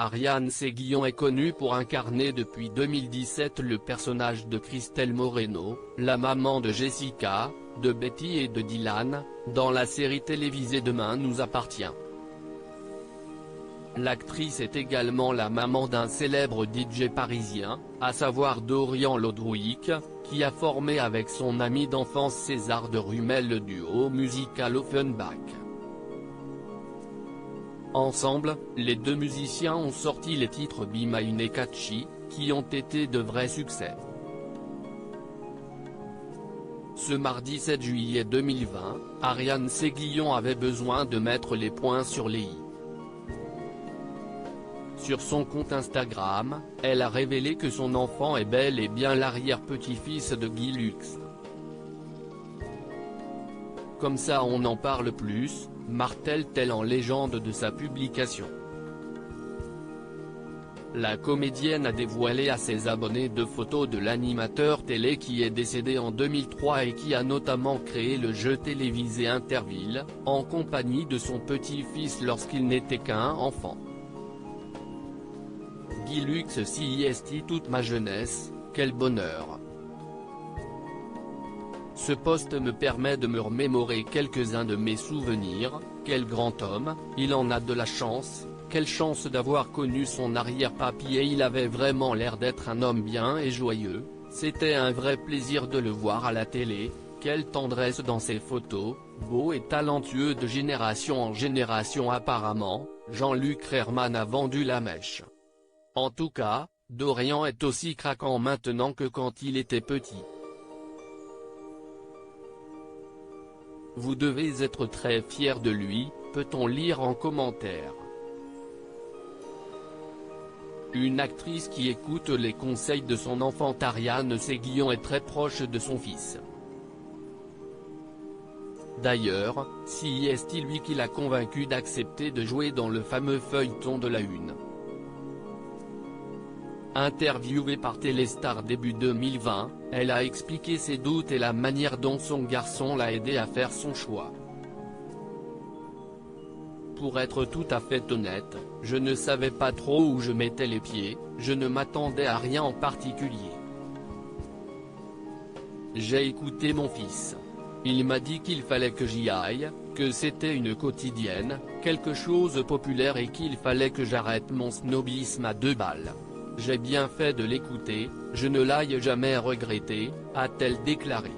Ariane Séguillon est connue pour incarner depuis 2017 le personnage de Christelle Moreno, la maman de Jessica, de Betty et de Dylan, dans la série télévisée Demain nous appartient. L'actrice est également la maman d'un célèbre DJ parisien, à savoir Dorian Lodwick, qui a formé avec son ami d'enfance César de Rumel le duo musical Offenbach. Ensemble, les deux musiciens ont sorti les titres Be Mine et Catchy, qui ont été de vrais succès. Ce mardi 7 juillet 2020, Ariane Séguillon avait besoin de mettre les points sur les i. Sur son compte Instagram, elle a révélé que son enfant est bel et bien l'arrière-petit-fils de Guy Lux. Comme ça on en parle plus, martèle-t-elle en légende de sa publication. La comédienne a dévoilé à ses abonnés deux photos de l'animateur télé qui est décédé en 2003 et qui a notamment créé le jeu télévisé Interville, en compagnie de son petit-fils lorsqu'il n'était qu'un enfant. Guy Lux CIST toute ma jeunesse, quel bonheur. Ce post me permet de me remémorer quelques-uns de mes souvenirs, quel grand homme, il en a de la chance, quelle chance d'avoir connu son arrière-papy et il avait vraiment l'air d'être un homme bien et joyeux, c'était un vrai plaisir de le voir à la télé, quelle tendresse dans ses photos, beau et talentueux de génération en génération apparemment, Jean-Luc Reichmann a vendu la mèche. En tout cas, Dorian est aussi craquant maintenant que quand il était petit. Vous devez être très fier de lui, peut-on lire en commentaire. Une actrice qui écoute les conseils de son enfant Ariane Séguillon est très proche de son fils. D'ailleurs, c'est lui qui l'a convaincu d'accepter de jouer dans le fameux feuilleton de la Une. Interviewée par Téléstar début 2020, elle a expliqué ses doutes et la manière dont son garçon l'a aidé à faire son choix. Pour être tout à fait honnête, je ne savais pas trop où je mettais les pieds, je ne m'attendais à rien en particulier. J'ai écouté mon fils. Il m'a dit qu'il fallait que j'y aille, que c'était une quotidienne, quelque chose de populaire et qu'il fallait que j'arrête mon snobisme à 2 balles. J'ai bien fait de l'écouter, je ne l'aille jamais regretté, a-t-elle déclaré.